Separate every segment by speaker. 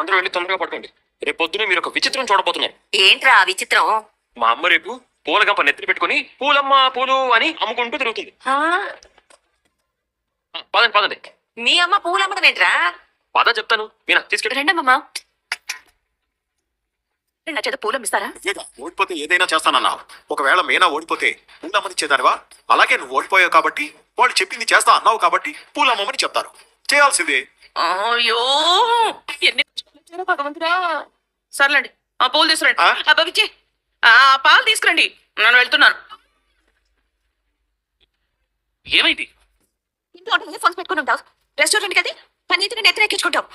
Speaker 1: అందరూ వెళ్ళి తొందరగా పడుకోండి. రేపు పొద్దునే మీరు ఒక విచిత్రం చూడబోతున్నారు.
Speaker 2: ఏంట్రా ఆ విచిత్రం?
Speaker 1: మా అమ్మ రేపు పూల గంప నెత్తిన పెట్టుకుని పూలమ్మ పూలు అని అమ్ముకుంటూ తిరుగుతుంది.
Speaker 2: ఆ?
Speaker 1: పదండి పదండి.
Speaker 2: మీ అమ్మ పూలు అమ్మడం ఏంట్రా?
Speaker 1: పద చెప్తాను. మీనా తీసుకెళ్ళి.
Speaker 2: రెండమ్మా నా చేత పూలు అమ్మిస్తారా?
Speaker 3: ఓడిపోతే ఏదైనా చేస్తానన్నావు. ఒకవేళ మీనా ఓడిపోతే పూలమ్మనిచ్చేదానివా? అలాగే నువ్వు ఓడిపోయావు కాబట్టి వాళ్ళు చెప్పింది చేస్తా అన్నావు కాబట్టి పూలమ్మని చెప్తారు. చేయాల్సిందే.
Speaker 2: అయ్యో ఎన్ని భగవంతుడా. సర్లేండి ఆ పూలు తీసుకురండి. అబ్బాయిచ్చి ఆ పాలు తీసుకురండి, నేను వెళ్తున్నాను.
Speaker 1: ఏమైంది?
Speaker 2: ఇంట్లో ఇయర్ ఫోన్స్ పెట్టుకుని ఉంటావు, రెస్టారెంట్ కదా పన్నీతిని నెత్తిన ఎక్కించుకుంటావు.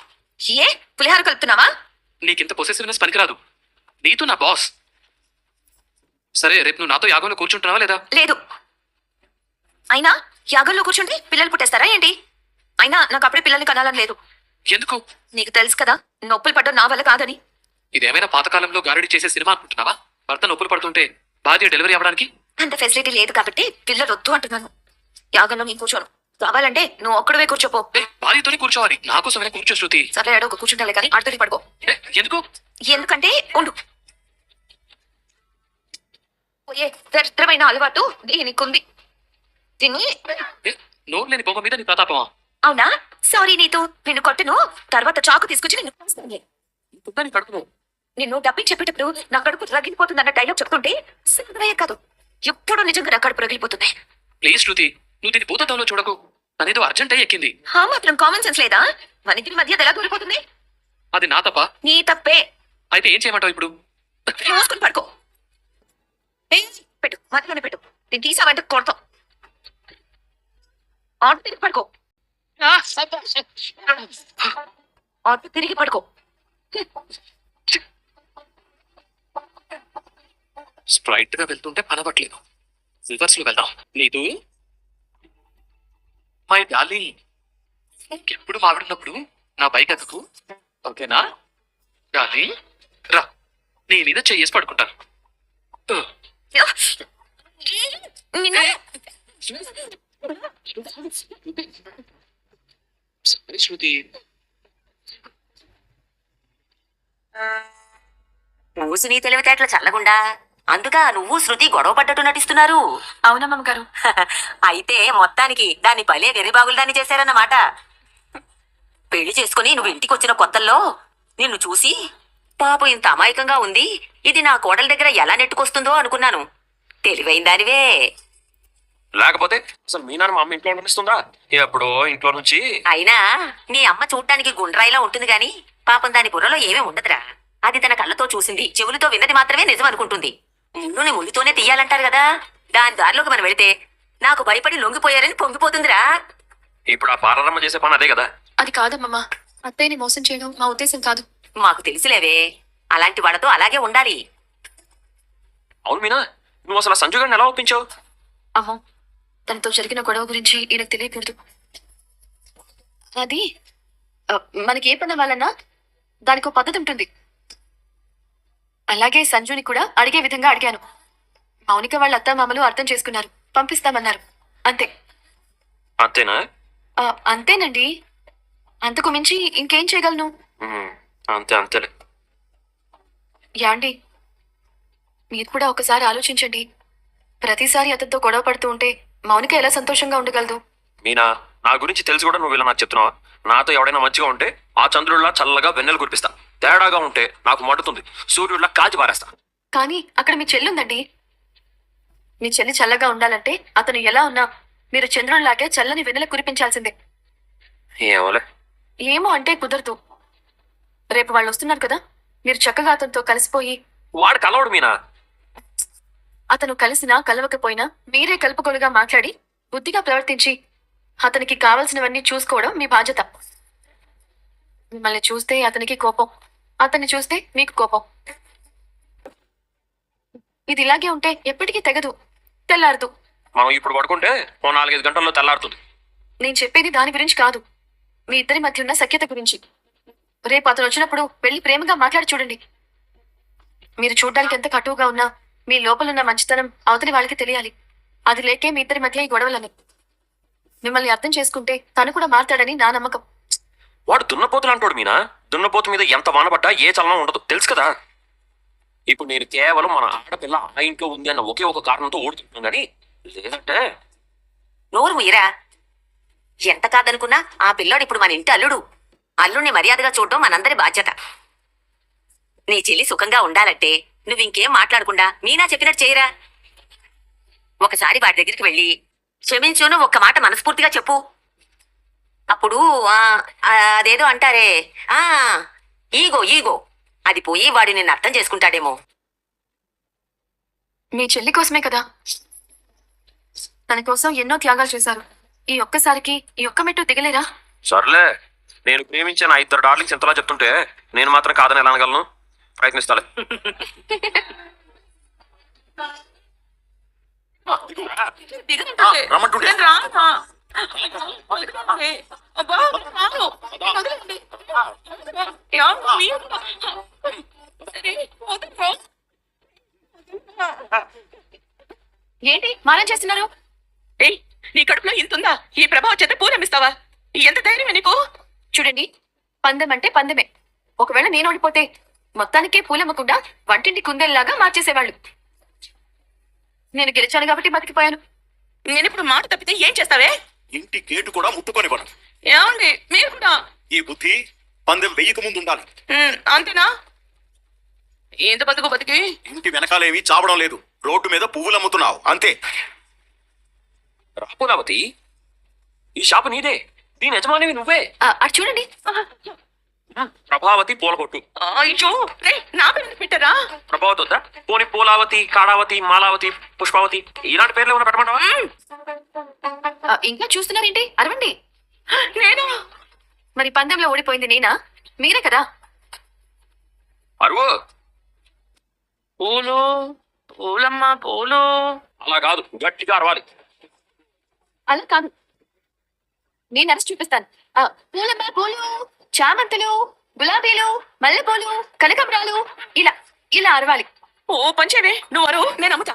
Speaker 2: ఏ పులిహార కలుపుతున్నావా?
Speaker 4: నీకింత పొసెసివ్నెస్ పనికిరాదు. నీతో నా బాస్. సరే రేపు నువ్వు నాతో యాగంలో కూర్చుంటున్నావా లేదా?
Speaker 2: లేదు. అయినా యాగంలో కూర్చుంటే పిల్లలు పుట్టేస్తారా ఏంటి? అయినా నాకు అప్పుడే పిల్లల్ని కనాలని లేదు.
Speaker 4: ఎందుకు?
Speaker 2: నీకు తెలుసు కదా నొప్పులు పడ్డం నా వల్ల కాదని.
Speaker 4: ఇదేమైనా పాతకాలంలో గారడి చేసే సినిమా అనుకుంటున్నావా? భర్త నొప్పులు పడుతుంటే భార్య డెలివరీ అవ్వడానికి?
Speaker 2: అంత ఫెసిలిటీ లేదు కాబట్టి పిల్లలు వద్దు అంటున్నాను. యాగంలో నేను కూర్చోను. కావాలంటే నువ్వు ఒక్కడవే కూర్చోపో.
Speaker 4: భార్యతోనే కూర్చోవాలి. నాకోసమైనా కూర్చో శృతి.
Speaker 2: సరే ఏడో ఒక కూర్చుంటాలే కానీ అడుగురి పడుకో.
Speaker 4: ఎందుకు?
Speaker 2: ఎందుకంటే ఉండు. పోయే దరిద్రమైన అలవాటు దీనికుంది. దీన్ని
Speaker 4: నోరు లేని బొమ్మ మీద నీ ప్రతాపమా?
Speaker 2: అవునా? సారీ నీతు, నిన్ను కొట్టును. తర్వాత చాకు తీసుకొచ్చి నిన్ను కోస్తానులే.
Speaker 4: నీ కడుపును
Speaker 2: నిన్ను డబ్బింగ్ చెప్పేటప్పుడు నా కడుపు రగిలిపోతుందన్న డైలాగ్ చెప్తుంటే సిగ్గువే కాదు, ఎప్పుడు నిజంగా నా కడుపు రగిలిపోతుంది.
Speaker 4: ప్లీజ్ శృతి, నువ్వు దీన్ని భూతత్వంలో చూడకు. నన్నేదో అర్జెంట్ అయ్యి ఎక్కింది.
Speaker 2: ఆ మాత్రం కామన్ సెన్స్ లేదా? మన ఇద్దరి మధ్య అది ఎలా దూరిపోతుంది?
Speaker 4: అది నా తప్ప?
Speaker 2: నీ తప్పే.
Speaker 4: అయితే ఏం చేయమంటావు ఇప్పుడు?
Speaker 2: మూసుకుని పడుకో. పెట్టు, మధ్యలోనే పెట్టు. నేను తీసావంటే కొడతాం. ఆటో తిరిగి పడుకో. ఆటో తిరిగి పడుకో.
Speaker 4: స్ట్రైట్ గా వెళ్తుంటే పనవట్లేదు. రివర్స్ లో వెళ్దాం. నీతు మై డార్లింగ్, ఎప్పుడు మావిడున్నప్పుడు నా బైక్ ఎక్కకు, ఓకేనా? డార్లింగ్ రా, నీ మీద చెయ్యేసి పడుకుంటాను.
Speaker 2: నిన్ను
Speaker 4: సరే శృతి.
Speaker 2: మూసి నీ తెలివితేటలు చల్లగుండా అందుక నువ్వు శృతి గొడవ పడ్డట్టు నటిస్తున్నారు. అవునమ్మ గారు. అయితే మొత్తానికి దాన్ని భలే వెర్రిబాగులు దాన్ని చేశారన్నమాట. పెళ్లి చేసుకుని నువ్వు ఇంటికి వచ్చిన కొత్తల్లో నిన్ను చూసి పాపం ఇంత అమాయకంగా ఉంది, ఇది నా కోడల దగ్గర ఎలా నెట్టుకొస్తుందో అనుకున్నాను. తెలివైన దానివే.
Speaker 1: లేకపోతే అసలు మీనా మా అమ్మ ఇంట్లో ఉండనిస్తుందా? ఎప్పుడో ఇంట్లో నుంచి.
Speaker 2: అయినా నీ అమ్మ చూడటానికి గుండ్రాయిలా ఉంటుంది గాని పాపం దాని బుర్రలో ఏమీ ఉండదురా. అది తన కళ్ళతో చూసింది, చెవులతో విన్నది మాత్రమే నిజం అనుకుంటుంది. ముళ్ళుని ముళ్ళుతోనే తీయాలంటారు కదా, దాని దారిలోకి మనం వెళితే నాకు భయపడి లొంగిపోయారని పొంగిపోతుందిరా.
Speaker 1: ఇప్పుడు ఆ పారమ్మ చేసే పని అదే కదా.
Speaker 5: అది కాదమ్మా, అత్తయ్యని మోసం చేయడం మా ఉద్దేశం కాదు.
Speaker 2: మాకు తెలిసిలేవే, అలాంటి వాళ్ళతో అలాగే ఉండాలి.
Speaker 1: అవును మీనా, నువ్వు అసలు సంజు గారిని ఎలా ఒప్పించావు?
Speaker 5: అమ్మో, తనతో జరిగిన గొడవ గురించి ఈయనకు తెలియకూడదు. అది మనకి ఏ పని అవ్వాలన్నా దానికి పద్ధతి ఉంటుంది. అలాగే సంజుని కూడా అడిగే విధంగా అడిగాను. మౌనిక వాళ్ళ అత్తామామలు అర్థం చేసుకున్నారు, పంపిస్తామన్నారు. అంతే.
Speaker 1: అంతేనా?
Speaker 5: అంతేనండి, అంతకు మించి ఇంకేం చేయగలను?
Speaker 1: అంతే అంతేలే.
Speaker 5: యాండి, మీరు కూడా ఒకసారి ఆలోచించండి. ప్రతిసారి అతనితో గొడవ పడుతూ ఉంటే మౌనిక ఎలా సంతోషంగా ఉండగలదు?
Speaker 1: మీనా, నా గురించి తెలిసి కూడా నువ్వు ఇలా నాకు చెప్తున్నావా? నాతో ఎవడైనా మంచిగా ఉంటే ఆ చంద్రుడిలా చల్లగా వెన్నెలు కురిపిస్తా. తేడాగా ఉంటే నాకు మండుతుంది, సూర్యుడిలా కాచి పారేస్తా.
Speaker 5: కానీ అక్కడ మీ చెల్లుందండి. మీ చెల్లి చల్లగా ఉండాలంటే అతను ఎలా ఉన్నా మీరు చంద్రునిలాగే చల్లని వెన్నెల కురిపించాల్సిందే.
Speaker 1: ఏమోలే.
Speaker 5: ఏమో అంటే కుదరదు. రేపు వాళ్ళు వస్తున్నారు కదా, మీరు చక్కగా అతనితో కలిసిపోయి.
Speaker 1: వాడు కలవడు మీనా.
Speaker 5: అతను కలిసినా కలవకపోయినా మీరే కలుపుకొలుగా మాట్లాడి బుద్ధిగా ప్రవర్తించి అతనికి కావలసినవన్నీ చూసుకోవడం మీ బాధ్యత. మిమ్మల్ని చూస్తే అతనికి కోపం, అతన్ని చూస్తే మీకు కోపం. ఇది ఇలాగే ఉంటే ఎప్పటికీ తెగదు, తెల్లారదు.
Speaker 1: మనం ఇప్పుడు పడుకుంటే ఓ 4-5 గంటల్లో తెల్లారుతుంది.
Speaker 5: నేను చెప్పేది దాని గురించి కాదు, మీ ఇద్దరి మధ్య ఉన్న సఖ్యత గురించి. రేపు అతను వచ్చినప్పుడు వెళ్ళి ప్రేమగా మాట్లాడి చూడండి. మీరు చూడడానికి ఎంత కటువుగా ఉన్నా మీ లోపలున్న మంచితనం అవతలి వాళ్ళకి తెలియాలి. అది లేకే మీ ఇద్దరి మధ్య ఈ గొడవలని. మిమ్మల్ని అర్థం చేసుకుంటే తను కూడా మారుతాడని నా నమ్మకం.
Speaker 1: వాడు దున్నపోతులు అంటాడు మీనా. దున్నపోతు మీద ఎంత వానపడ్డా ఏ చలనం ఉండదు తెలుసు కదా. ఇప్పుడు నేను కేవలం మన ఆడపిల్ల ఆ ఇంట్లో ఉంది అన్న ఒకే ఒక కారణంతో ఓడుతున్నాను కానీ లేదంటే
Speaker 2: నోరు ముయ్యరా. ఎంత కాదనుకున్నా ఆ పిల్లోడు ఇప్పుడు మన ఇంటి అల్లుడు. అల్లుడిని మర్యాదగా చూడడం మనందరి బాధ్యత. నీ చెల్లి సుఖంగా ఉండాలంటే నువ్వు ఇంకేం మాట్లాడకుండా మీనా చెప్పినట్టు చేయరా. ఒకసారి వాడి దగ్గరికి వెళ్ళి క్షమించును ఒక్క మాట మనస్ఫూర్తిగా చెప్పు. అప్పుడు అదేదో అంటారే, ఆ ఈగో ఈగో అది పోయి వాడు నిన్ను అర్థం చేసుకుంటాడేమో.
Speaker 5: మీ చెల్లి కోసమే కదా. తన కోసం ఎన్నో త్యాగాలు చేశారు. ఈ ఒక్కసారికి ఈ ఒక్క మెట్టు దిగలేరా?
Speaker 1: సర్లే, నేను ప్రేమించిన 2 డార్లింగ్స్ ఎంతలా చెప్తుంటే నేను మాత్రం కాదని ఎలా అనగలను? ప్రయత్నిస్తాలే.
Speaker 3: రమ్మంటుంటే
Speaker 5: ఏంటి మారం చేస్తున్నారు?
Speaker 6: ఏయ్, నీ కడుపులో ఇంతుందా? ఈ ప్రభావం చేత పూరమిస్తావా? ఎంత ధైర్యమే నీకు?
Speaker 5: చూడండి, పందెం అంటే పందెమే. ఒకవేళ నేను ఓడిపోతే మొత్తానికే పూలమ్మకుండా వంటింటి కుందేల్లాగా మార్చేసేవాళ్ళు. నేను గెలిచాను కాబట్టి బతికిపోయాను.
Speaker 6: నేనిప్పుడు మాట తప్పితే ఏం చేస్తావే?
Speaker 3: ఇంటి గేటు కూడా ముట్టుకొనివ్వను.
Speaker 6: ఏమండి మీరు కూడా?
Speaker 3: ఈ బుద్ధి పందెం వెయ్యక ముందు ఉండాలి.
Speaker 6: అంతేనా? ఎంత బతుకు బతికి
Speaker 3: ఇంటి వెనకాలేవి చావడం లేదు. రోడ్డు మీద పువ్వులు అమ్ముతున్నావు అంతే.
Speaker 1: రాపులావతి, ఈ షాపు నీదే, దీని యజమానివి నువ్వే.
Speaker 5: అటు చూడండి.
Speaker 1: ప్రభావతి పూలకొట్టు.
Speaker 6: అయ్యో, రేయ్, నా పేరు పెట్టారా?
Speaker 1: ప్రభావతి వద్దా? పోనీ పూలావతి, కాడావతి, మాలావతి, పుష్పావతి ఇలాంటి పేర్లు ఏమైనా పెట్టమంటావా?
Speaker 5: ఇంకా చూస్తున్నారేంటి? అరవండి.
Speaker 6: నేను
Speaker 5: మరి పందెంలో ఓడిపోయింది నేనా, మీరే కదా?
Speaker 1: అరువు.
Speaker 6: పూలు పూలమ్మ పూలు.
Speaker 1: అలా కాదు, గట్టిగా అరవాలి.
Speaker 5: అలా కాదు, నేను అరెస్ట్ చూపిస్తాను. పూలమ్మ పూలు, చామంతులు, గులాబీలు, మల్లెపూలు, కనకాంబరాలు, ఇలా ఇలా అరవాలి.
Speaker 6: ఓ పంచేవే, నువ్వు అరువు, నేను అమ్ముతా.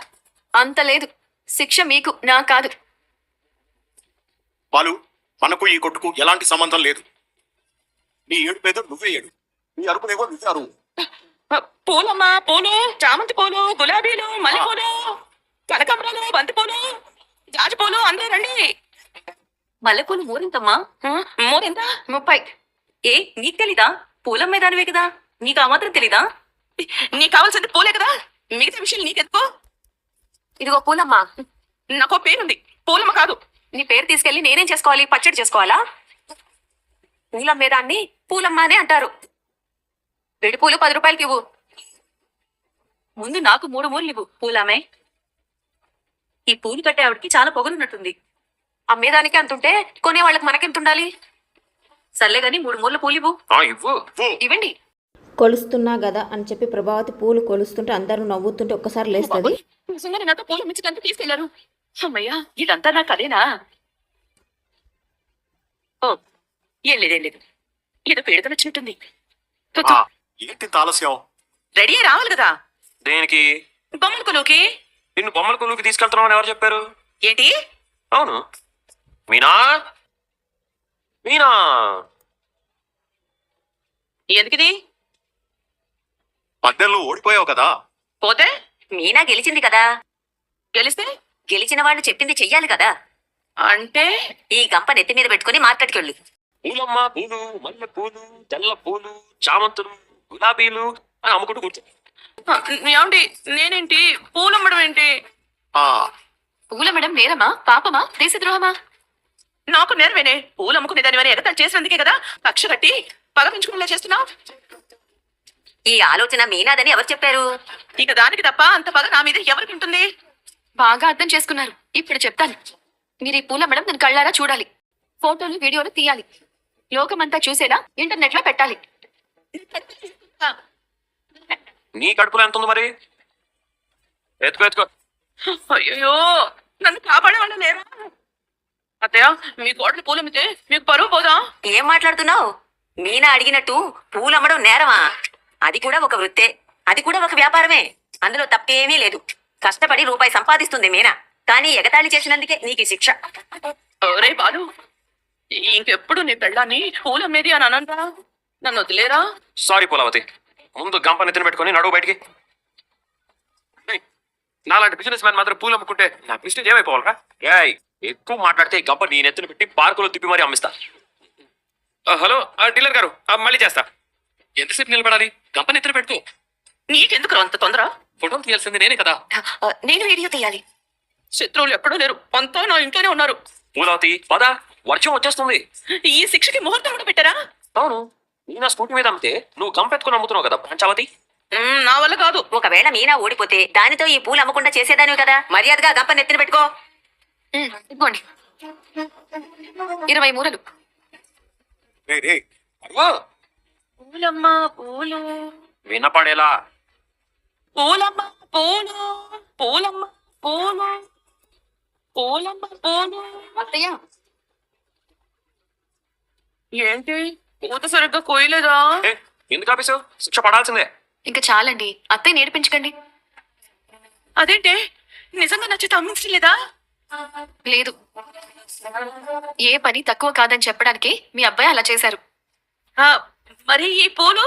Speaker 5: అంత లేదు, శిక్ష మీకు, నా కాదు.
Speaker 3: వాళ్ళు మనకు ఈ కొట్టుకు ఎలాంటి సంబంధం లేదు. నీ ఏడు పేద నువ్వే ఏడు, నీ అరుపునేవో నువ్వే అరువు.
Speaker 6: పూలమ్మ పూలు, చామంతి పూలు, గులాబీలు, మల్లెపూలు, కనకాంబరాలు, బంతి పూలు, జాజి పూలు, అందరూ రండి.
Speaker 2: మల్లెపూలు మూరింతమ్మా.
Speaker 6: మూరెంత?
Speaker 5: 30.
Speaker 2: ఏ నీకు తెలీదా? పూలమ్మే దానివే కదా, నీకు ఆ మాత్రం తెలీదా?
Speaker 6: నీకు కావాల్సింది పూలే కదా, మిగతా విషయాలు నీకెందుకో.
Speaker 5: ఇదిగో పూలమ్మ.
Speaker 6: నాకో పేరుంది, పూలమ్మ కాదు.
Speaker 2: నీ పేరు తీసుకెళ్లి నేనేం చేసుకోవాలి? పచ్చడి చేసుకోవాలా? పూలమ్మే దాన్ని పూలమ్మ అనే అంటారు. విడి పూలు 10 రూపాయలకి ఇవ్వు. ముందు నాకు 3 మూరలు ఇవ్వు. పూలమ్మే, ఈ పూలు కట్టే ఆవిడకి చాలా పొగరున్నట్టుంది. అమ్మేదానికి అంతుంటే కొనేవాళ్ళకి మనకెంత ఉండాలి? సర్లే గాని 3 మూరలు పూలు ఇవ్వు.
Speaker 1: ఇవ్వు.
Speaker 5: ఇవ్వండి.
Speaker 7: కొలుస్తున్నా కదా అని చెప్పి ప్రభావతి పూలు కొలుస్తుంటే అందరూ నవ్వుతుంటే ఒక్కసారి లేస్తుంది.
Speaker 6: నిజంగానే నాతో పూలు మించడానికి తీసుకెళ్లారు. అమ్మయ్యా, ఇదంతా నాకు అదేనా? ఓ, ఏం లేదు, ఏదో పేడుతో వచ్చినట్టుంది.
Speaker 3: ఏంటి ఆలస్యం?
Speaker 6: రెడీ అయి రావాలి కదా.
Speaker 1: దేనికి?
Speaker 6: బొమ్మల కొలువుకి.
Speaker 1: నిన్ను బొమ్మల కొలువుకి తీసుకెళ్తున్నావు ఎవరు చెప్పారు?
Speaker 6: ఏంటి?
Speaker 1: అవును, మీనా. మీనా
Speaker 6: ఎందుకిది?
Speaker 3: పద్దెల్లో ఓడిపోయావు కదా.
Speaker 6: పోతే
Speaker 2: మీనా గెలిచింది కదా,
Speaker 6: గెలిస్తే
Speaker 2: గెలిచిన వాళ్ళు చెప్పింది చెయ్యాలి కదా.
Speaker 6: అంటే
Speaker 2: ఈ గంప నెత్తి మీద పెట్టుకుని మార్కెట్కి వెళ్ళు.
Speaker 1: పూలమ్మ పూలు, మల్లె పూలు, తెల్ల పూలు, చామంతులు, గులాబీలు అని అమ్ముకుంటూ కూర్చో.
Speaker 6: ఏమండి, నేనేంటి పూలమ్మడం ఏంటి?
Speaker 5: పూల మేడం నేరమా, పాపమా, దేశద్రోహమా?
Speaker 6: నాకు నేర్వేనే. పూలు అమ్ముకునే దాని వారి ఎగతాలు చేసినందుకే కదా కక్ష కట్టి పగ పెంచుకునేలా చేస్తున్నావు.
Speaker 2: ఈ ఆలోచన మీనాదని ఎవరు చెప్పారు?
Speaker 6: ఇక దానికి తప్ప అంత పగ నా మీద ఎవరికి ఉంటుంది?
Speaker 5: బాగా అర్థం చేసుకున్నారు. ఇప్పుడు చెప్తాను. మీరు ఈ పూల మేడం నేను కళ్ళారా చూడాలి. ఫోటోలు వీడియోలు తీయాలి. లోకమంతా చూసేలా ఇంటర్నెట్ లో పెట్టాలి.
Speaker 1: నీ కడుపులో ఎంత ఉంది మరి? ఎత్తుకో.
Speaker 6: అయ్యో, నన్ను కాపాడేవాళ్ళు లేరా? అత్తయ్య, మీ కోడలు పూలు అమ్మితే మీకు పరువు పోదా?
Speaker 2: ఏం మాట్లాడుతున్నావు? మీనా అడిగినట్టు పూలమ్మడం నేరమా? అది కూడా ఒక వృత్తే, అది కూడా ఒక వ్యాపారమే. అందులో తప్పేమీ లేదు. కష్టపడి రూపాయి సంపాదిస్తుంది మీనా. కానీ ఎగతాళి చేసినందుకే నీకు శిక్ష.
Speaker 6: ఒరే బాలు, ఇంకెప్పుడు నీ పెళ్ళాన్ని పూలమ్మేది అని అనంరా. నన్ను వదిలేరా.
Speaker 1: సారీ పూలవతి, ముందు గంప నెత్తిన పెట్టుకొని నడువు బయటికి. ఏయ్, నాలాంటి బిజినెస్ మ్యాన్ మాత్రం పూలు అమ్ముకుంటే నా బిజినెస్ ఏమైపోవాలరా? ఏయ్, ఎక్కువ మాట్లాడితే ఈ గంప నీ నెత్తిన పెట్టి పార్కులో తిప్పి మరీ అమ్మిస్తా. హలో డీలర్ గారు, మళ్ళీ చేస్తా.
Speaker 4: ఎంతసేపు నిలబడాలి? గంపని ఎత్తున పెట్టుకో.
Speaker 6: నీకెందుకు అంత తొందర?
Speaker 4: ఫోటోలు తీయాల్సింది నేనే కదా.
Speaker 5: నేను వీడియో తీయాలి.
Speaker 6: శత్రువులు ఎప్పుడూ లేరు, అంతా నా ఇంట్లోనే ఉన్నారు.
Speaker 1: పూలవతి పద, వర్షం వచ్చేస్తుంది.
Speaker 6: ఈ శిక్షకి ముహూర్తం కూడా పెట్టారా?
Speaker 1: అవును, నీ నా స్కూటీ మీద అమ్మితే నువ్వు గంపెత్తుకుని అమ్ముతున్నావు కదా పంచావతి.
Speaker 6: నా వల్ల కాదు.
Speaker 2: ఒకవేళ మీనా ఓడిపోతే దానితో ఈ పూలు అమ్మకుండా చేసేదానివి కదా, మర్యాదగా గంప నెత్తిన పెట్టుకో.
Speaker 5: ఇదిగోండి 20 మూరలు.
Speaker 3: రే రే
Speaker 1: అయ్యో,
Speaker 6: పూలమ్మ పూలు,
Speaker 1: వినపడేలా.
Speaker 6: పూలమ్మ పూలు, పూలమ్మ పూలు, పూలమ్మ పూలు.
Speaker 5: అత్తయ్య,
Speaker 6: ఏంటి పూత సరిగ్గా కోయలేదా?
Speaker 1: ఏ, ఎందుకు ఆపేసావు? శిక్ష పడాల్సిందే.
Speaker 5: ఇంకా చాలండి. అత్తయ్య నేర్పించకండి.
Speaker 6: అదేంటే, నిజంగా నచ్చితే అమ్మించలేదా?
Speaker 5: లేదు, ఏ పని తక్కువ కాదని చెప్పడానికి మీ అబ్బాయి అలా చేశారు.
Speaker 6: ఆ, మరి ఈ పూలు?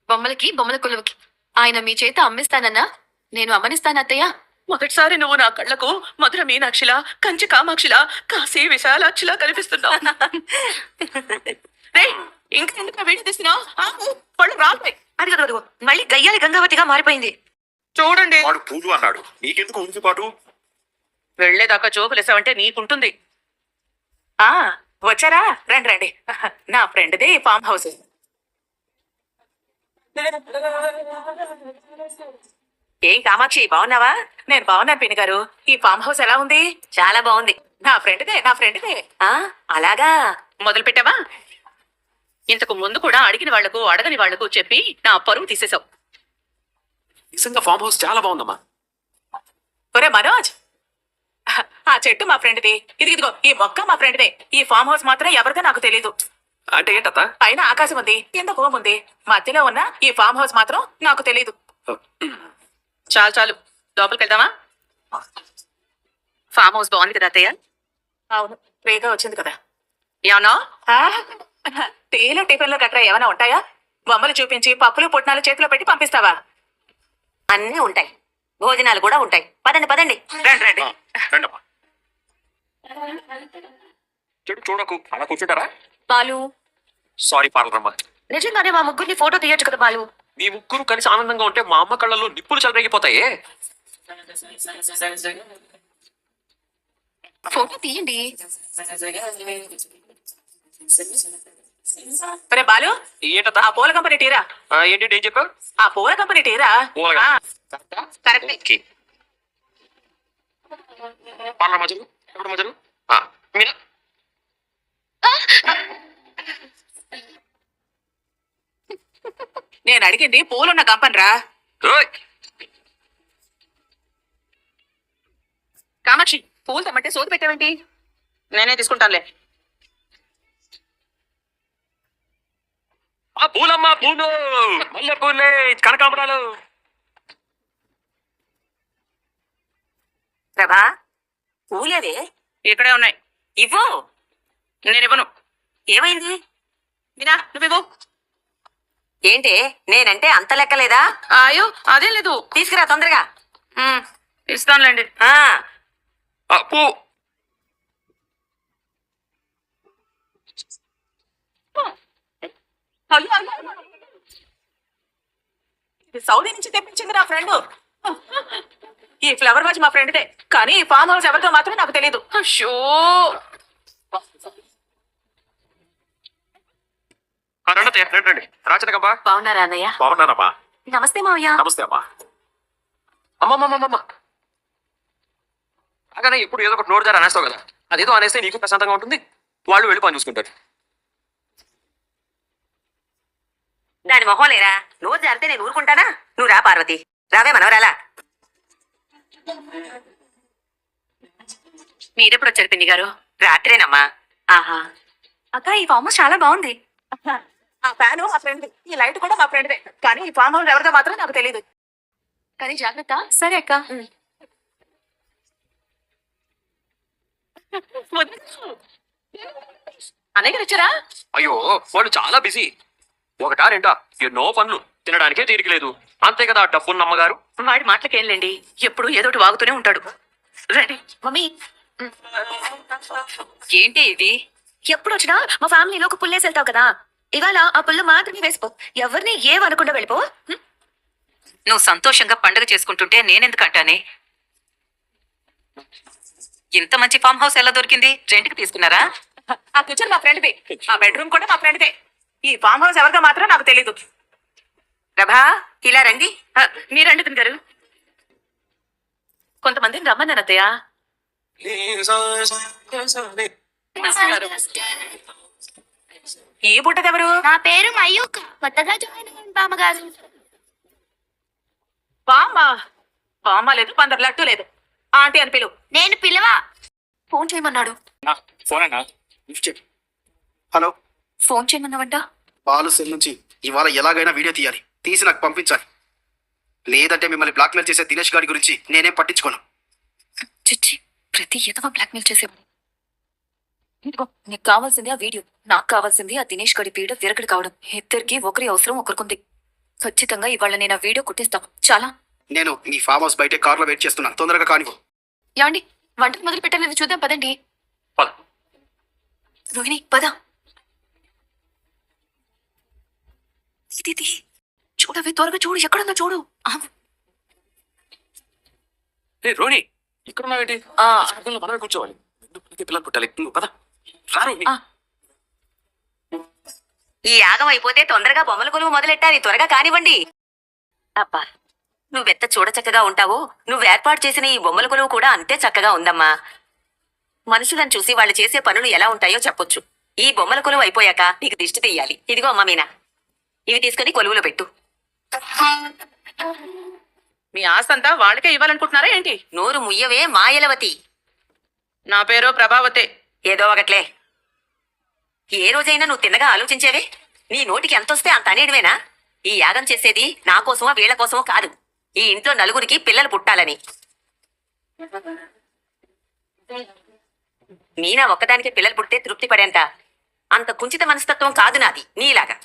Speaker 5: బొమ్మలకి బొమ్మల కొలువుకి ఆయన మీ చేత అమ్మిస్తానన్నా నేను అమ్మనిస్తాను అత్తయ్య.
Speaker 6: మొదటిసారి నువ్వు నా కళ్ళకు మధుర మీనాక్షిలా, కంచి కామాక్షిలా, కాశీ విశాలాక్షిలా కనిపిస్తున్నావు. రేయ్, ఇంకా ఎందుకు వీడియో తీస్తున్నావు? పళ్ళు రాలిపోయి.
Speaker 2: అదిగో మళ్ళీ గయ్యాలి గంగావతిగా మారిపోయింది.
Speaker 6: చూడండి,
Speaker 3: వాడు పూలు అన్నాడు, నీకెందుకు ఉనికిపాటు?
Speaker 6: వెళ్లేదాకా జోకులేసావంటే నీకుంటుంది.
Speaker 2: వచ్చారా? రండి రండి, నా ఫ్రెండ్దే ఫామ్ హౌస్. ఏం కామాక్షి, బాగున్నావా? నేను బాగున్నాను పిన్ని గారు. ఈ ఫామ్ హౌస్ ఎలా ఉంది? చాలా బాగుంది. నా ఫ్రెండ్దే. అలాగా?
Speaker 6: మొదలు పెట్టావా? ఇంతకు ముందు కూడా అడిగిన వాళ్లకు అడగని వాళ్లకు చెప్పి నా పరువు తీసేశావు.
Speaker 1: నిజంగా ఫామ్ హౌస్ చాలా బాగుందమ్మా.
Speaker 2: ఒరే మనోజ్, ఆ చెట్టు మా ఫ్రెండ్ది, ఇదిగో ఈ మొక్క మా ఫ్రెండ్దే. ఈ ఫామ్ హౌస్ మాత్రం ఎవరిదో నాకు తెలీదు.
Speaker 1: అంటే ఏంటత్త?
Speaker 2: పైన ఆకాశం ఉంది, కింద హోమ్ ఉంది, మధ్యలో ఉన్న ఈ ఫామ్ హౌస్ మాత్రం నాకు తెలీదు.
Speaker 6: చాలు లోపలికి వెళ్దామా? ఫామ్ హౌస్ బాగుంది కదా అత్తయ్య?
Speaker 2: అవును, ఫ్రీగా వచ్చింది కదా.
Speaker 6: ఏమన్నా?
Speaker 2: టీలో టిఫిన్లో గట్రా ఏమైనా ఉంటాయా? బొమ్మలు చూపించి పప్పులు పుట్నాలు చేతిలో పెట్టి పంపిస్తావా? అన్నీ ఉంటాయి, భోజనాలు కూడా ఉంటాయి. పదండి పదండి.
Speaker 1: రండి రండి. రండమ్మా. చెడు చూడకు, అలా కూర్చుంటారా?
Speaker 5: బాలు,
Speaker 1: సారీ పార్లరమ్మా.
Speaker 5: నిజంగానే మా ముగ్గురిని ఫోటో తీయొచ్చు కదా బాలు.
Speaker 1: మీ ముగ్గురు కలిసి ఆనందంగా ఉంటే మా అమ్మ కళ్ళల్లో నిప్పులు చెలరేగిపోతాయే.
Speaker 5: ఫోటో తీయండి.
Speaker 2: ఒరే బాలు,
Speaker 1: ఏంటత్త?
Speaker 2: ఆ పూల కంపెనీ టీరా.
Speaker 1: ఏంటి ఏం చెప్పావు?
Speaker 2: ఆ పూల కంపెనీ టీరా.
Speaker 1: పూలగా.
Speaker 2: కరెక్ట్.
Speaker 1: ఓకే. పార్లర్ మధ్యలో ఎప్పుడు మధ్యలో మీరా?
Speaker 2: నేను అడిగింది పూలున్న కంపెనరా.
Speaker 1: ఓయ్,
Speaker 6: కామాక్షి, పూలు తెమ్మంటే సోది పెట్టావేంటి? నేనే తీసుకుంటానులే.
Speaker 1: ఆ పూలమ్మ పూలు, మల్లె పూలే, కనకాంబరాలు.
Speaker 2: ప్రభా, పూలేవే
Speaker 6: ఇక్కడే ఉన్నాయి.
Speaker 2: ఇవ్వు.
Speaker 6: నేను ఇవ్వను.
Speaker 2: ఏమైంది?
Speaker 6: మీనా, నువ్వివ్వు.
Speaker 2: ఏంటి, నేనంటే అంత లెక్కలేదా?
Speaker 6: అయ్యో అదేం లేదు.
Speaker 2: తీసుకురా తొందరగా.
Speaker 6: ఇస్తానులేండి.
Speaker 1: పూ.
Speaker 2: సౌదీ నుంచి తెప్పించింది నా ఫ్రెండ్. ఈ ఫ్లవర్ వాజ్ మా ఫ్రెండ్దే, కానీ ఈ ఫామ్ హౌస్ ఎవరితో మాత్రం నాకు తెలీదు.
Speaker 6: అయ్యో,
Speaker 1: రండి రాచనకమ్మా.
Speaker 2: బాగున్నారా అన్నయ్య?
Speaker 3: బాగున్నానమ్మా.
Speaker 2: నమస్తే మావయ్య.
Speaker 3: నమస్తే అమ్మా.
Speaker 1: అమ్మమ్మమ్మమ్మ, అలాగనే ఎప్పుడు ఏదో ఒకటి నోరు జారి అనేస్తావు కదా, అదేదో అనేస్తే నీకు ప్రశాంతంగా ఉంటుంది, వాళ్ళు వెళ్ళి పని చూసుకుంటారు.
Speaker 2: దాని మొహం లేరా, నువ్వు జారితే నేను ఊరుకుంటానా? నువ్వు రా పార్వతి, రావే మనవరాలా. మీరెప్పుడు వచ్చారు పిన్ని గారు? రాత్రేనమ్మా. ఆహా,
Speaker 5: అక్క, ఈ ఫామ్ హౌస్ చాలా బాగుంది.
Speaker 2: ఆ ఫ్యాను మా ఫ్రెండ్, ఈ లైట్ కూడా మా ఫ్రెండ్దే, కానీ ఈ ఫామ్ హౌస్ ఎవరిదో మాత్రం నాకు తెలీదు.
Speaker 5: కానీ జాగ్రత్త. సరే అక్క.
Speaker 6: వద్దు. అన్నయ్య గారు వచ్చారా?
Speaker 1: అయ్యో వాళ్ళు చాలా బిజీ. ఒకటా రెండా ఎన్నో పనులు, తినడానికే తీరిక లేదు. అంతే కదా డబ్బున్న అమ్మగారు.
Speaker 6: వాడి మాటలకేంలేండి, ఎప్పుడు ఏదోటి వాగుతూనే ఉంటాడు. రండి మమ్మీ.
Speaker 2: ఏంటి ఇది?
Speaker 5: ఎప్పుడు వచ్చినా మా ఫ్యామిలీలో ఒక పుల్లేసి వెళ్తావు కదా, ఇవాళ ఆ పుల్ల మాత్రమే వేసిపో, ఎవరిని ఏమనకుండా వెళ్ళిపో.
Speaker 2: నువ్వు సంతోషంగా పండుగ చేసుకుంటుంటే నేనెందుకు అంటానే? ఇంత మంచి ఫామ్ హౌస్ ఎలా దొరికింది? రెంట్కి తీసుకున్నారా?
Speaker 6: ఆ కిచెన్ మా ఫ్రెండ్ది, ఆ బెడ్రూమ్ కూడా మా ఫ్రెండ్దే. ఈ ఫామ్ హౌస్ ఎవరిదో మాత్రం నాకు తెలీదు.
Speaker 2: ప్రభా, ఇలా రండి.
Speaker 6: మీరండి తిని గారు. కొంతమందిని రమ్మన్నాను అత్తయ్య. ఈ బుట్టదెవరు?
Speaker 5: నా పేరు మయూక, కొత్తగా జాయిన్ అయ్యాను బామ్మగారు.
Speaker 6: పామ లేదు, పందర్లట్టు లేదు. ఆంటీ అని పిలువు.
Speaker 5: నేను పిలవా. ఫోన్ చేయమన్నాడు.
Speaker 4: ఫోన్ అన్నా లిఫ్ట్ చేయి.
Speaker 3: హలో,
Speaker 5: ఫోన్ చేయమన్నావంట.
Speaker 8: పాలు సెల్ నుంచి ఇవాళ ఎలాగైనా వీడియో తీయాలి, తీసి నాకు పంపించాలి. లేదంటే మిమ్మల్ని బ్లాక్మెయిల్ చేసే దినేష్ గారి గురించి నేనేం పట్టించుకోను.
Speaker 5: చిచ్చి, ప్రతి ఎదవ బ్లాక్మెయిల్ చేసేవాడు. ఇదిగో, నీకు కావాల్సింది ఆ వీడియో, నాకు కావాల్సింది ఆ దినేష్ గడి పీడ విరగడి కావడం. ఇద్దరికి ఒకరి అవసరం ఒకరికుంది. ఖచ్చితంగా ఇవాళ నేను ఆ వీడియో కొట్టేస్తాను. చాలా.
Speaker 8: నేను మీ ఫామ్ హౌస్ బయటే కార్లో వెయిట్ చేస్తున్నాను, తొందరగా కానివ్వు.
Speaker 5: యాండి, వంటకు మొదలు పెట్టలేదు, చూద్దాం పదండి.
Speaker 1: పద.
Speaker 5: రోహిణి పద. ఇది చూడవే, త్వరగా చూడు, ఎక్కడుందో చూడు.
Speaker 1: రోహిణి ఇక్కడ ఉన్నావేంటి? అర్థంలో మనమే కూర్చోవాలి. పిల్లలు పుట్టాలి. నువ్వు పద. రా రోహిణి.
Speaker 2: ఈ యాగం అయిపోతే తొందరగా బొమ్మల కొలువు మొదలెట్టాలి. త్వరగా కానివ్వండి. అబ్బా, నువ్వెంత చూడచక్కగా ఉంటావో, నువ్వు ఏర్పాటు చేసిన ఈ బొమ్మల కొలువు కూడా అంతే చక్కగా ఉందమ్మా. మనుషులను చూసి వాళ్ళు చేసే పనులు ఎలా ఉంటాయో చెప్పొచ్చు. ఈ బొమ్మల కొలువు అయిపోయాక నీకు దిష్టి తీయాలి. ఇదిగో అమ్మ మీనా, ఇవి తీసుకుని కొలువులో పెట్టు.
Speaker 6: మీ ఆస్తంతా వాళ్ళకే ఇవ్వాలనుకుంటున్నారా ఏంటి?
Speaker 2: నోరు ముయ్యవే మాయలవతి.
Speaker 6: నా పేరు ప్రభావతే.
Speaker 2: ఏదో ఒకట్లే. ఏ రోజైనా నువ్వు తిన్నగా ఆలోచించేవే? నీ నోటికి ఎంతొస్తే అంత అనేటివేనా? ఈ యాగం చేసేది నా కోసమో వీళ్ల కోసమో కాదు, ఈ ఇంట్లో నలుగురికి పిల్లలు పుట్టాలని. మీనా ఒక్కదానికి పిల్లలు పుట్టే తృప్తి పడేంత అంత కుంచిత మనస్తత్వం కాదు నాది, నీలాగా.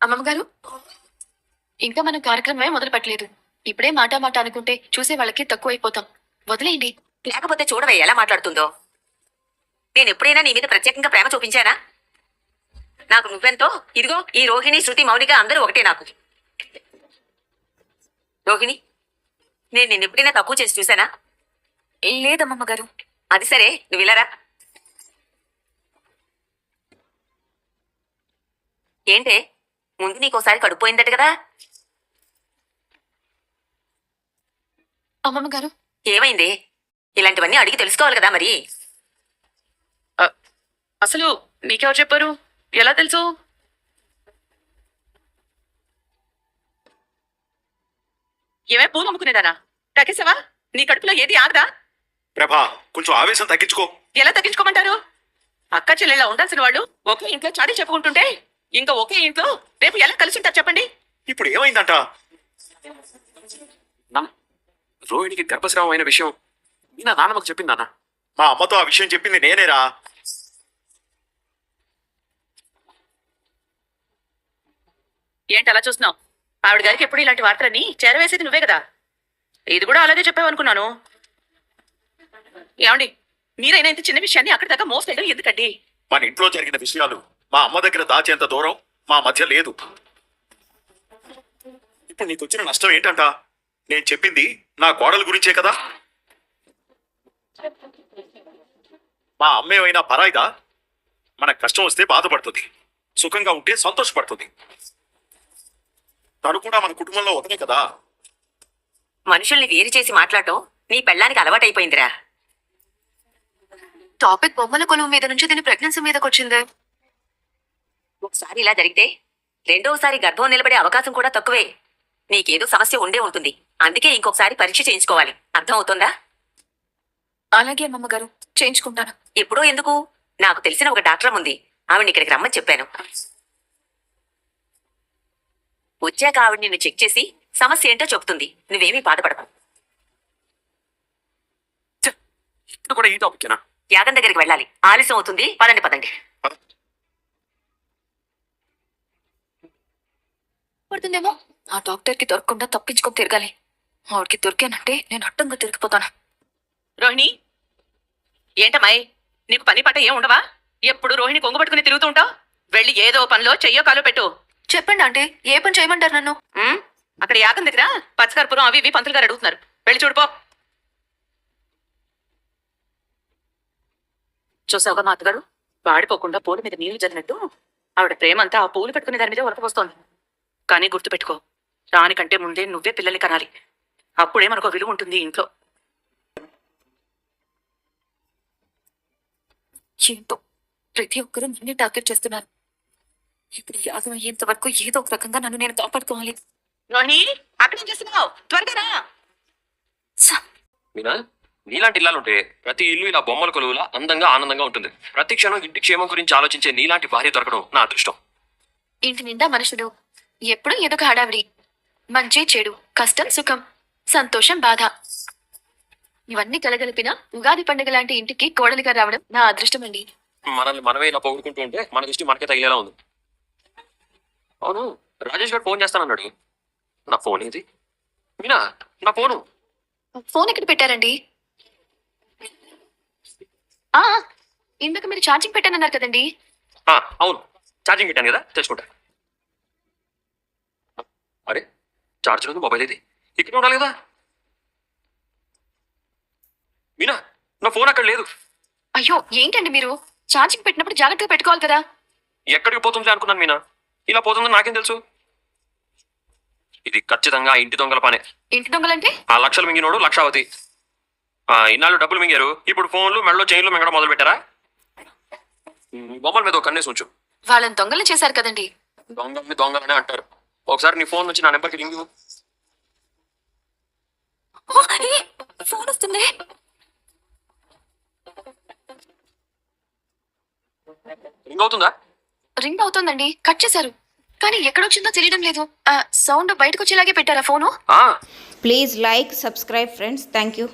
Speaker 5: అమ్మమ్మ గారు, ఇంకా మనం కార్యక్రమమే మొదలు పెట్టలేదు. ఇప్పుడే మాట మాట అనుకుంటే చూసే వాళ్ళకి తక్కువ అయిపోతాం. వదిలేయండి.
Speaker 2: లేకపోతే చూడవే ఎలా మాట్లాడుతుందో. నేను ఎప్పుడైనా నీ మీద ప్రత్యేకంగా ప్రేమ చూపించానా? నాకు నువ్వెంతో. ఇదిగో ఈ రోహిణి, శృతి, మౌనిక అందరూ ఒకటే నాకు. రోహిణి, నేను నిన్నెప్పుడైనా తక్కువ చేసి చూసానా?
Speaker 5: లేదమ్మమ్మ గారు.
Speaker 2: అది సరే, నువ్వు ఇలారా. ఏంటే, ముందు నీకోసారి కడుపుపోయిందట కదా?
Speaker 5: అమ్మమ్మ గారు,
Speaker 2: ఏమైంది? ఇలాంటివన్నీ అడిగి తెలుసుకోవాలి కదా మరి.
Speaker 6: అసలు నీకెవరు చెప్పారు? ఎలా తెలుసు? ఏమే పూలు అమ్ముకునేదానా? తగ్గేసావా? నీ కడుపులో ఏది ఆగదా?
Speaker 3: ప్రభా, కొంచెం ఆవేశం తగ్గించుకో.
Speaker 6: ఎలా తగ్గించుకోమంటారు? అక్క చెల్లెళ్ళ ఉండాల్సిన వాళ్ళు ఒకే ఇంట్లో చాడీ చెప్పుకుంటుంటే ఇంకా ఒకే ఇంట్లో రేపు ఎలా కలిసి ఉంటారు చెప్పండి?
Speaker 3: ఇప్పుడు ఏమైందంట?
Speaker 1: రోహిణికి గర్భస్రావం అయిన విషయం మీనా నాన్నమ్మకు చెప్పిందన్నా.
Speaker 3: మా అమ్మతో ఆ విషయం చెప్పింది నేనేరా.
Speaker 6: ఏంటి అలా చూస్తున్నావు? ఆవిడ గారికి ఎప్పుడు ఇలాంటి వార్తలన్నీ చేరవేసేది నువ్వే కదా. ఇది కూడా అలాగే చెప్పావనుకున్నాను. ఏమండి, మీరైనా ఇంత చిన్న విషయాన్ని అక్కడి దాకా మోసేయడం ఎందుకండి?
Speaker 3: మన ఇంట్లో జరిగిన విషయాలు మా అమ్మ దగ్గర దాచేంత దూరం మా మధ్య లేదు. ఇప్పుడు నీకు వచ్చిన నష్టం ఏంటంట? నేను చెప్పింది నా కోడల గురించే కదా. మా అమ్మేమైనా పరాయిదా? మన కష్టం వస్తే బాధపడుతుంది, సుఖంగా ఉంటే సంతోషపడుతుంది. తను కూడా మన కుటుంబంలో ఒకటే కదా.
Speaker 2: మనుషుల్ని వేరు చేసి మాట్లాడటం నీ పెళ్ళానికి అలవాటైపోయిందిరా.
Speaker 5: టాపిక్ బొమ్మల కొలువు మీద నుంచి దీని ప్రెగ్నెన్సీ మీదకి వచ్చిందే.
Speaker 2: ఒకసారి ఇలా జరిగితే రెండోసారి గర్భం నిలబడే అవకాశం కూడా తక్కువే. నీకేదో సమస్య ఉండే ఉంటుంది, అందుకే ఇంకొకసారి పరీక్ష చేయించుకోవాలి. అర్థం అవుతుందా?
Speaker 5: అలాగే అమ్మమ్మ గారు, చేయించుకుంటాను.
Speaker 2: ఎప్పుడో ఎందుకు, నాకు తెలిసిన ఒక డాక్టర్ ఉంది, ఆవిడ్ని ఇక్కడికి రమ్మని చెప్పాను. వచ్చాక ఆవిడ నిన్ను చెక్ చేసి సమస్య ఏంటో చెబుతుంది. నువ్వేమీ బాధపడకు.
Speaker 1: ఇప్పుడు కూడా ఈ టాపిక్నా?
Speaker 2: యాగం దగ్గరికి వెళ్ళాలి. ఆలస్యం అవుతుంది. పదండి పదండి.
Speaker 5: పడుతుందేమో. ఆ డాక్టర్కి దొరకకుండా తప్పించుకొని తిరగాలి. ఆవిడకి దొరికానంటే నేను అడ్డంగా తిరిగిపోతాను.
Speaker 6: రోహిణి, ఏంటమ్మాయి నీకు పని పట్ట ఏం ఉండవా? ఎప్పుడు రోహిణి కొంగు పట్టుకుని తిరుగుతూ ఉంటావు. వెళ్ళి ఏదో పనిలో చెయ్యో కాలో పెట్టు.
Speaker 5: చెప్పండి అంటే ఏ పని చేయమంటారు నన్ను?
Speaker 6: అక్కడ యాగం దగ్గర పచ్చకర్పూరం అవి ఇవి పంతులు గారు అడుగుతున్నారు. వెళ్ళి చూడుపో. చూసావుగా మా అత్తగారు, వాడిపోకుండా పూల మీద నీళ్లు జరిగినట్టు ఆవిడ ప్రేమంతా ఆ పూలు పెట్టుకునే దాని మీద ఉరకపోస్తోంది. కానీ గుర్తుపెట్టుకో, దానికంటే ముందే నువ్వే పిల్లల్ని కనాలి. అప్పుడే మనకు విలువ ఉంటుంది ఇంట్లో.
Speaker 5: ఏంటో ప్రతి ఒక్కరూ నన్నే టార్గెట్ చేస్తున్నారు. ఇప్పుడు యాగం అయ్యేంత వరకు ఏదో ఒక రకంగా నన్ను నేను కాపాడుకోవాలి.
Speaker 6: రోహిణి, అక్కడ ఏం చేస్తున్నావు? త్వరగా రా.
Speaker 1: మీనా, నీలాంటి ఇల్లాలుంటే ప్రతి ఇల్లు ఇలా బొమ్మల కొలువులా అందంగా ఆనందంగా ఉంటుంది. ప్రతి క్షణం ఇంటి క్షేమం గురించి ఆలోచించే నీలాంటి భార్య దొరకడం నా అదృష్టం.
Speaker 5: ఇంటి నిండా మనుషులు, ఎప్పుడూ ఏదో ఒక హడావిడి. మంచి చెడు, కష్టం సుఖం, సంతోషం బాధ, ఇవన్నీ కలగలిపిన ఉగాది పండుగ లాంటి ఇంటికి కోడలిగా రావడం నా అదృష్టం అండి.
Speaker 1: మనల్ని మనమే ఇలా పొగుడుకుంటూ ఉంటే మన దృష్టి మనకే తగిలేలా ఉంది. అవును, రాజేష్ గారు ఫోన్ చేస్తానన్నాడు. నా ఫోన్ ఏది? మీనా, నా ఫోను.
Speaker 5: ఫోన్ ఎక్కడ పెట్టారండి? ఆ ఇందాక మీరు ఛార్జింగ్ పెట్టానన్నారు కదండి.
Speaker 1: అవును, ఛార్జింగ్ పెట్టాను కదా, తెచ్చుకుంటా. అరే, ఛార్జర్ ఉంది, మొబైల్ ఇది ఇక్కడ ఉండాలి కదా. మీనా, నా ఫోన్ అక్కడ లేదు.
Speaker 5: అయ్యో ఏంటండి మీరు? ఛార్జింగ్ పెట్టినప్పుడు జాగ్రత్తగా పెట్టుకోవాలి కదా.
Speaker 1: ఎక్కడికి పోతుంది అనుకున్నాను మీనా, ఇలా పోతుందని నాకేం తెలుసు. ఇది ఖచ్చితంగా ఇంటి దొంగల పనే.
Speaker 5: ఇంటి దొంగలంటే?
Speaker 1: ఆ లక్షలు మింగినోడు లక్షావతి. ఇన్నాళ్ళు డబ్బులు మింగారు, ఇప్పుడు ఫోన్లు మెడలో చైన్లు మింగడం మొదలు పెట్టారా? బొమ్మల మీద ఒక కన్నేసి ఉంచు.
Speaker 5: వాళ్ళని దొంగలు చేశారు కదండి.
Speaker 1: దొంగల్ని దొంగలనే అంటారు. ఒకసారి నీ ఫోన్ నుంచి నా నెంబర్కి రింగ్ ఇవ్వు.
Speaker 5: ఫోన్ వస్తుంది.
Speaker 1: రింగ్ అవుతుందా?
Speaker 5: రింగ్ అవుతుందండి. కట్ చేశారు, కానీ ఎక్కడొచ్చిందో తెలియడం లేదు. సౌండ్ బయటకు వచ్చేలాగే పెట్టారా phone?
Speaker 7: Please like subscribe friends. Thank you.